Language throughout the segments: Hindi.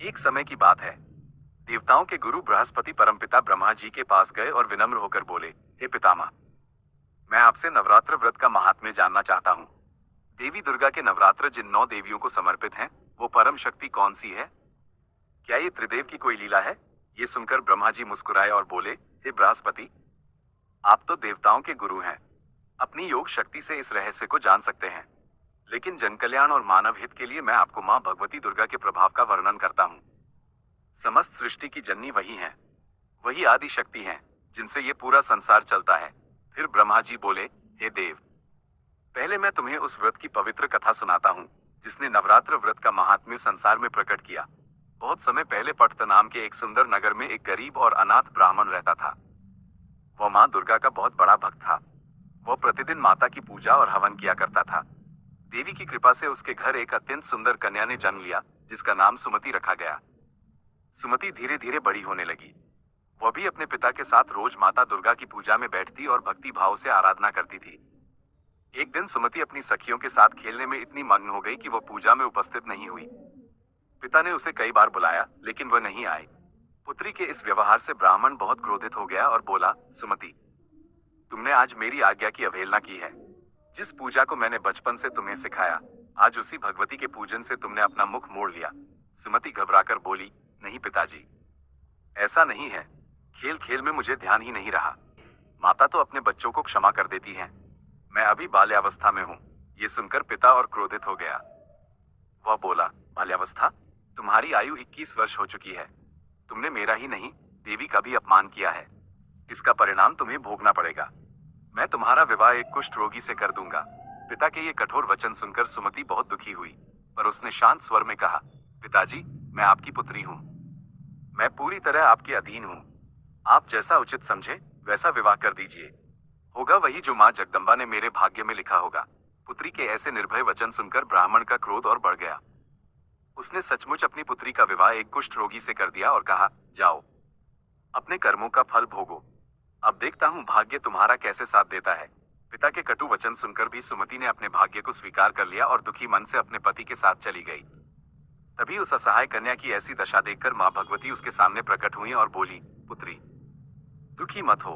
एक समय की बात है। देवताओं के गुरु बृहस्पति परमपिता ब्रह्मा जी के पास गए और विनम्र होकर बोले, हे पितामह, मैं आपसे नवरात्र व्रत का महात्म्य जानना चाहता हूँ। देवी दुर्गा के नवरात्र जिन 9 देवियों को समर्पित हैं, वो परम शक्ति कौन सी है? क्या ये त्रिदेव की कोई लीला है? ये सुनकर ब्रह्मा जी मुस्कुराए और बोले, हे बृहस्पति, आप तो देवताओं के गुरु हैं। अपनी योग शक्ति से इस रहस्य को जान सकते हैं। लेकिन जन कल्याण और मानव हित के लिए मैं आपको मां भगवती दुर्गा के प्रभाव का वर्णन करता हूँ। समस्त सृष्टि की जननी वही हैं। वही आदि शक्ति हैं, जिनसे ये पूरा संसार चलता है। फिर ब्रह्मा जी बोले, हे देव, पहले मैं तुम्हें उस व्रत की पवित्र कथा सुनाता हूँ, जिसने नवरात्र व्रत का महात्म्य संसार में प्रकट किया। बहुत समय पहले पट्ट नाम के एक सुंदर नगर में एक गरीब और अनाथ ब्राह्मण रहता था। वह मां दुर्गा का बहुत बड़ा भक्त था। वह प्रतिदिन माता की पूजा और हवन किया करता था। देवी की कृपा से उसके घर एक अत्यंत सुंदर कन्या ने जन्म लिया, जिसका नाम सुमति रखा गया। सुमति धीरे धीरे बड़ी होने लगी। वह भी अपने पिता के साथ रोज माता दुर्गा की पूजा में बैठती और भक्ति भाव से आराधना करती थी। एक दिन सुमति अपनी सखियों के साथ खेलने में इतनी मग्न हो गई कि वह पूजा में उपस्थित नहीं हुई। पिता ने उसे कई बार बुलाया, लेकिन वह नहीं आई। पुत्री के इस व्यवहार से ब्राह्मण बहुत क्रोधित हो गया और बोला, सुमति, तुमने आज मेरी आज्ञा की अवहेलना की है। जिस पूजा को मैंने बचपन से तुम्हें सिखाया, आज उसी भगवती के पूजन से तुमने अपना मुख मोड़ लिया। सुमति घबराकर बोली, नहीं पिताजी, ऐसा नहीं है। खेल खेल में मुझे ध्यान ही नहीं रहा। माता तो अपने बच्चों को क्षमा कर देती हैं। मैं अभी बाल्यावस्था में हूँ। ये सुनकर पिता और क्रोधित हो गया। वह बोला, बाल्यावस्था? तुम्हारी आयु 21 वर्ष हो चुकी है। तुमने मेरा ही नहीं, देवी का भी अपमान किया है। इसका परिणाम तुम्हें भोगना पड़ेगा। मैं तुम्हारा विवाह एक कुष्ठ रोगी से कर दूंगा। पिता के ये कठोर वचन सुनकर सुमति बहुत दुखी हुई, पर उसने शांत स्वर में कहा, पिताजी, मैं आपकी पुत्री हूँ। मैं पूरी तरह आपके अधीन हूँ। आप जैसा उचित समझे वैसा विवाह कर दीजिए। होगा वही जो माँ जगदम्बा ने मेरे भाग्य में लिखा होगा। पुत्री के ऐसे निर्भय वचन सुनकर ब्राह्मण का क्रोध और बढ़ गया। उसने सचमुच अपनी पुत्री का विवाह एक कुष्ठ रोगी से कर दिया और कहा, जाओ, अपने कर्मों का फल भोगो। अब देखता हूँ भाग्य तुम्हारा कैसे साथ देता है। पिता के कटु वचन सुनकर भी सुमति ने अपने भाग्य को स्वीकार कर लिया और दुखी मन से अपने पति के साथ चली गई। तभी उस असहाय कन्या की ऐसी दशा देखकर माँ भगवती उसके सामने प्रकट हुई और बोली, पुत्री, दुखी मत हो,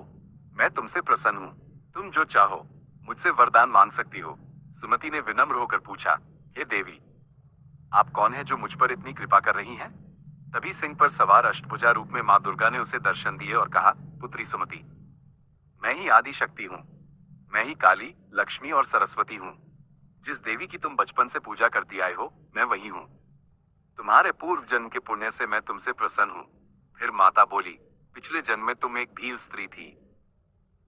मैं तुमसे प्रसन्न हूँ। तुम जो चाहो मुझसे वरदान मांग सकती हो। सुमति ने विनम्र होकर पूछा, हे देवी, आप कौन है जो मुझ पर इतनी कृपा कर रही हैं? तभी सिंह पर सवार अष्टभुजा रूप में माँ दुर्गा ने उसे दर्शन दिए और कहा, पुत्री सुमति, मैं ही आदि शक्ति हूँ। मैं ही काली, लक्ष्मी और सरस्वती हूँ। जिस देवी की तुम बचपन से पूजा करती आए हो, मैं वही हूँ। तुम्हारे पूर्व जन्म के पुण्य से मैं तुमसे प्रसन्न हूँ। फिर माता बोली, पिछले जन्म में तुम एक भील स्त्री थी।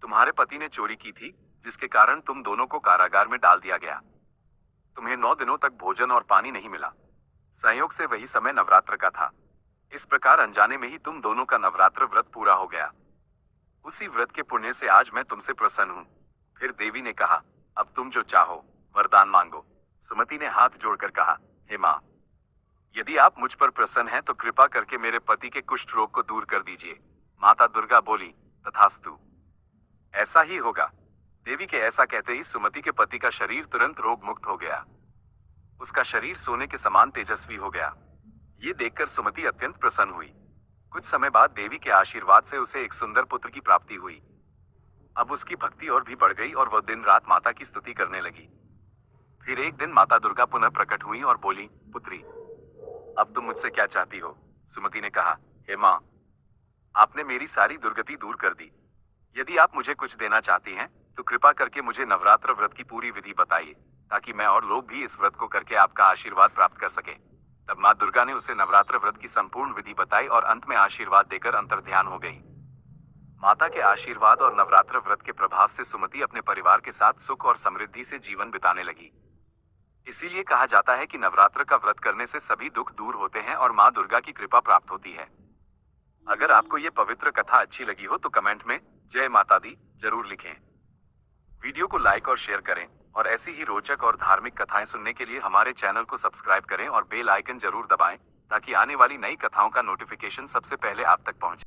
तुम्हारे पति ने चोरी की थी, जिसके कारण तुम दोनों को कारागार में डाल दिया गया। तुम्हें 9 दिनों तक भोजन और पानी नहीं मिला। संयोग से वही समय नवरात्र का था। इस प्रकार अनजाने में ही तुम दोनों का नवरात्र व्रत पूरा हो गया। उसी व्रत के पुण्य से आज मैं तुमसे प्रसन्न हूँ। फिर देवी ने कहा, अब तुम जो चाहो वरदान मांगो। सुमति ने हाथ जोड़कर कहा, हे माँ, यदि आप मुझ पर प्रसन्न हैं तो कृपा करके मेरे पति के कुष्ठ रोग को दूर कर दीजिए। माता दुर्गा बोली, तथास्तु, ऐसा ही होगा। देवी के ऐसा कहते ही सुमति के पति का शरीर तुरंत रोग मुक्त हो गया। उसका शरीर सोने के समान तेजस्वी हो गया। ये देखकर सुमति अत्यंत प्रसन्न हुई। कुछ समय बाद देवी के आशीर्वाद से उसे एक सुंदर पुत्र की प्राप्ति हुई। अब उसकी भक्ति और भी बढ़ गई और वह दिन रात माता की स्तुति करने लगी। फिर एक दिन माता दुर्गा पुनः प्रकट हुई और बोली, पुत्री, अब तुम मुझसे क्या चाहती हो? सुमति ने कहा, हे माँ, आपने मेरी सारी दुर्गति दूर कर दी। यदि आप मुझे कुछ देना चाहती हैं, तो कृपा करके मुझे नवरात्र व्रत की पूरी विधि बताइए, ताकि मैं और लोग भी इस व्रत को करके आपका आशीर्वाद प्राप्त कर सकें। तब माँ दुर्गा ने उसे नवरात्र व्रत की संपूर्ण विधि बताई और अंत में आशीर्वाद देकर अंतर्ध्यान हो गई। माता के आशीर्वाद और नवरात्र व्रत के प्रभाव से सुमति अपने परिवार के साथ सुख और समृद्धि से जीवन बिताने लगी। इसीलिए कहा जाता है कि नवरात्र का व्रत करने से सभी दुख दूर होते हैं और माँ दुर्गा की कृपा प्राप्त होती है। अगर आपको ये पवित्र कथा अच्छी लगी हो तो कमेंट में जय माता दी जरूर लिखें। वीडियो को लाइक और शेयर करें और ऐसी ही रोचक और धार्मिक कथाएं सुनने के लिए हमारे चैनल को सब्सक्राइब करें और बेल आइकन जरूर दबाएं, ताकि आने वाली नई कथाओं का नोटिफिकेशन सबसे पहले आप तक पहुंचे।